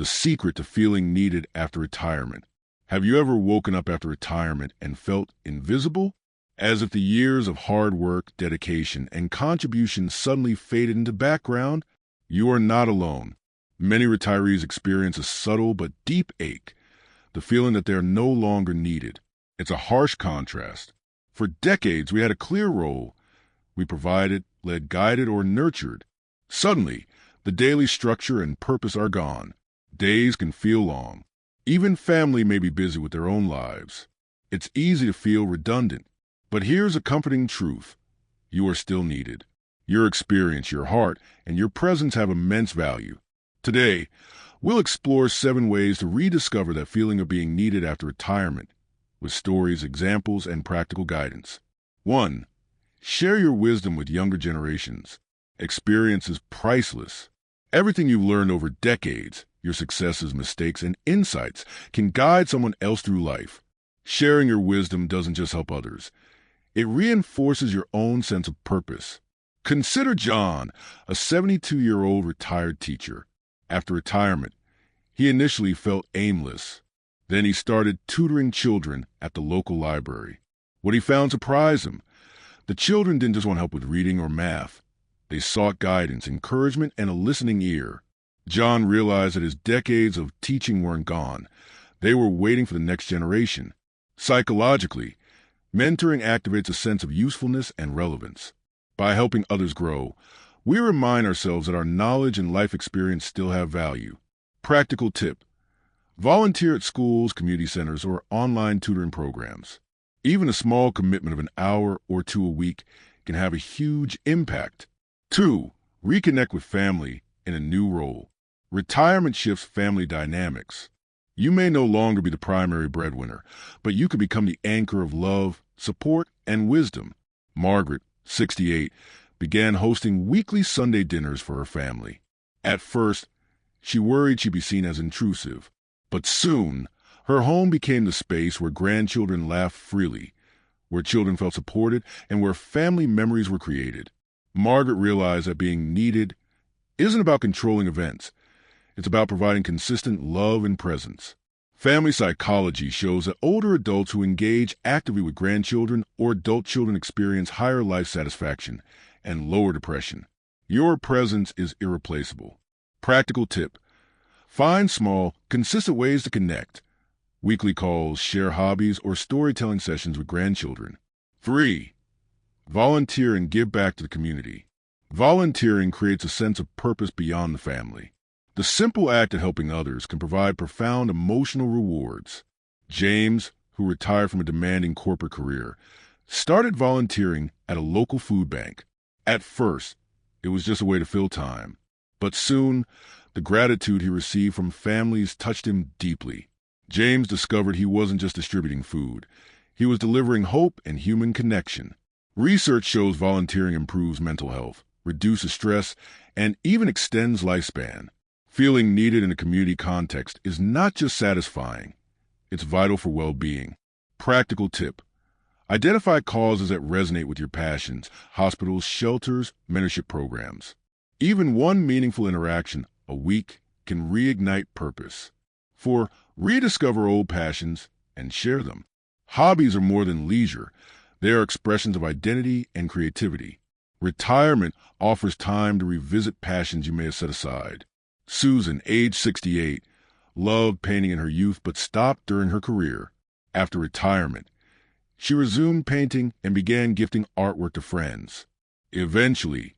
The secret to feeling needed after retirement. Have you ever woken up after retirement and felt invisible? As if the years of hard work, dedication, and contribution suddenly faded into background? You are not alone. Many retirees experience a subtle but deep ache, the feeling that they are no longer needed. It's a harsh contrast. For decades, we had a clear role. We provided, led, guided, or nurtured. Suddenly, the daily structure and purpose are gone. Days can feel long. Even family may be busy with their own lives. It's easy to feel redundant. But here's a comforting truth. You are still needed. Your experience, your heart, and your presence have immense value. Today, we'll explore 7 ways to rediscover that feeling of being needed after retirement, with stories, examples, and practical guidance. 1. Share your wisdom with younger generations. Experience is priceless. Everything you've learned over decades, your successes, mistakes, and insights, can guide someone else through life. Sharing your wisdom doesn't just help others. It reinforces your own sense of purpose. Consider John, a 72-year-old retired teacher. After retirement, he initially felt aimless. Then he started tutoring children at the local library. What he found surprised him. The children didn't just want help with reading or math. They sought guidance, encouragement, and a listening ear. John realized that his decades of teaching weren't gone. They were waiting for the next generation. Psychologically, mentoring activates a sense of usefulness and relevance. By helping others grow, we remind ourselves that our knowledge and life experience still have value. Practical tip: volunteer at schools, community centers, or online tutoring programs. Even a small commitment of an hour or 2 a week can have a huge impact. 2. Reconnect with family in a new role. Retirement shifts family dynamics. You may no longer be the primary breadwinner, but you can become the anchor of love, support, and wisdom. Margaret, 68, began hosting weekly Sunday dinners for her family. At first, she worried she'd be seen as intrusive, but soon, her home became the space where grandchildren laughed freely, where children felt supported, and where family memories were created. Margaret realized that being needed isn't about controlling events. It's about providing consistent love and presence. Family psychology shows that older adults who engage actively with grandchildren or adult children experience higher life satisfaction and lower depression. Your presence is irreplaceable. Practical tip: find small, consistent ways to connect. Weekly calls, share hobbies, or storytelling sessions with grandchildren. 3. Volunteer and give back to the community. Volunteering creates a sense of purpose beyond the family. The simple act of helping others can provide profound emotional rewards. James, who retired from a demanding corporate career, started volunteering at a local food bank. At first, it was just a way to fill time. But soon, the gratitude he received from families touched him deeply. James discovered he wasn't just distributing food. He was delivering hope and human connection. Research shows volunteering improves mental health, reduces stress, and even extends lifespan. Feeling needed in a community context is not just satisfying. It's vital for well-being. Practical tip: identify causes that resonate with your passions: hospitals, shelters, mentorship programs. Even one meaningful interaction a week can reignite purpose. 4. Rediscover old passions and share them. Hobbies are more than leisure. They are expressions of identity and creativity. Retirement offers time to revisit passions you may have set aside. Susan, age 68, loved painting in her youth but stopped during her career. After retirement, she resumed painting and began gifting artwork to friends. Eventually,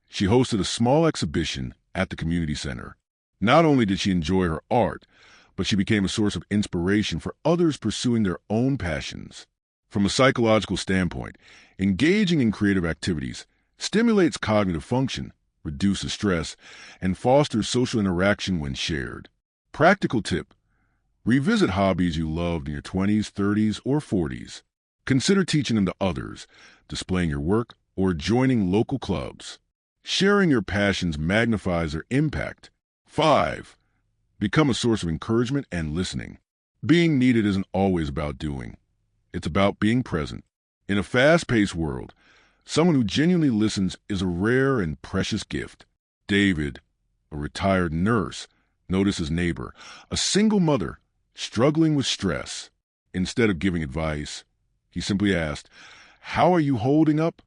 she hosted a small exhibition at the community center. Not only did she enjoy her art, but she became a source of inspiration for others pursuing their own passions. From a psychological standpoint, engaging in creative activities stimulates cognitive function, reduces stress, and fosters social interaction when shared. Practical tip: revisit hobbies you loved in your 20s, 30s, or 40s. Consider teaching them to others, displaying your work, or joining local clubs. Sharing your passions magnifies their impact. 5. Become a source of encouragement and listening. Being needed isn't always about doing. It's about being present. In a fast-paced world, someone who genuinely listens is a rare and precious gift. David, a retired nurse, Notice his neighbor, a single mother, struggling with stress. Instead of giving advice, he simply asked, "How are you holding up?"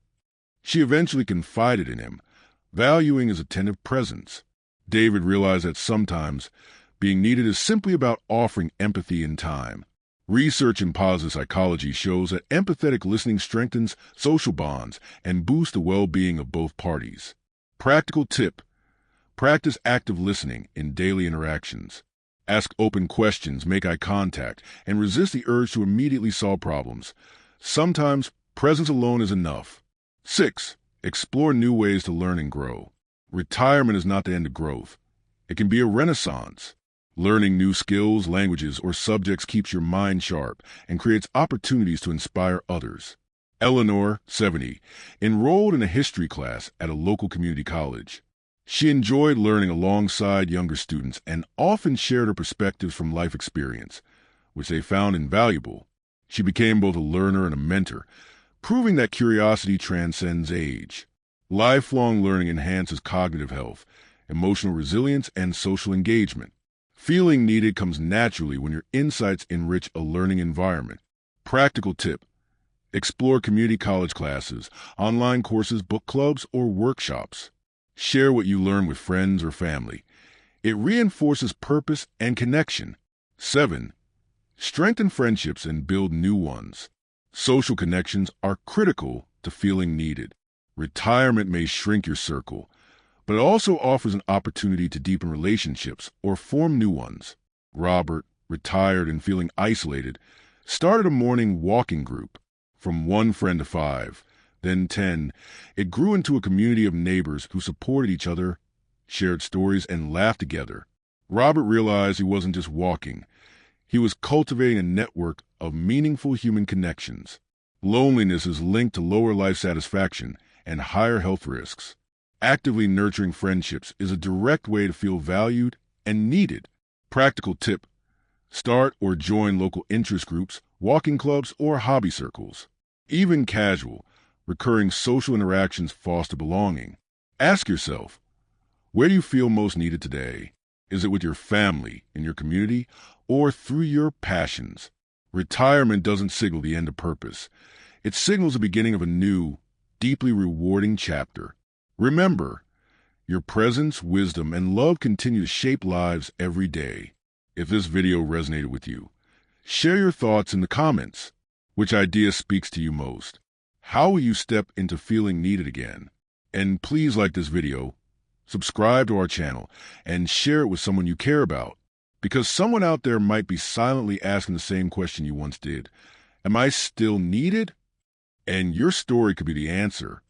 She eventually confided in him, valuing his attentive presence. David realized that sometimes being needed is simply about offering empathy and time. Research in positive psychology shows that empathetic listening strengthens social bonds and boosts the well-being of both parties. Practical tip: practice active listening in daily interactions. Ask open questions, make eye contact, and resist the urge to immediately solve problems. Sometimes presence alone is enough. 6. Explore new ways to learn and grow. Retirement is not the end of growth. It can be a renaissance. Learning new skills, languages, or subjects keeps your mind sharp and creates opportunities to inspire others. Eleanor, 70, enrolled in a history class at a local community college. She enjoyed learning alongside younger students and often shared her perspectives from life experience, which they found invaluable. She became both a learner and a mentor, proving that curiosity transcends age. Lifelong learning enhances cognitive health, emotional resilience, and social engagement. Feeling needed comes naturally when your insights enrich a learning environment. Practical tip: explore community college classes, online courses, book clubs, or workshops. Share what you learn with friends or family. It reinforces purpose and connection. 7. Strengthen friendships and build new ones. Social connections are critical to feeling needed. Retirement may shrink your circle, but it also offers an opportunity to deepen relationships or form new ones. Robert, retired and feeling isolated, started a morning walking group. From one friend to 5, then 10, it grew into a community of neighbors who supported each other, shared stories, and laughed together. Robert realized he wasn't just walking. He was cultivating a network of meaningful human connections. Loneliness is linked to lower life satisfaction and higher health risks. Actively nurturing friendships is a direct way to feel valued and needed. Practical tip: start or join local interest groups, walking clubs, or hobby circles. Even casual, recurring social interactions foster belonging. Ask yourself, where do you feel most needed today? Is it with your family, in your community, or through your passions? Retirement doesn't signal the end of purpose. It signals the beginning of a new, deeply rewarding chapter. Remember, your presence, wisdom, and love continue to shape lives every day. If this video resonated with you, share your thoughts in the comments. Which idea speaks to you most? How will you step into feeling needed again? And please like this video, subscribe to our channel, and share it with someone you care about. Because someone out there might be silently asking the same question you once did. Am I still needed? And your story could be the answer.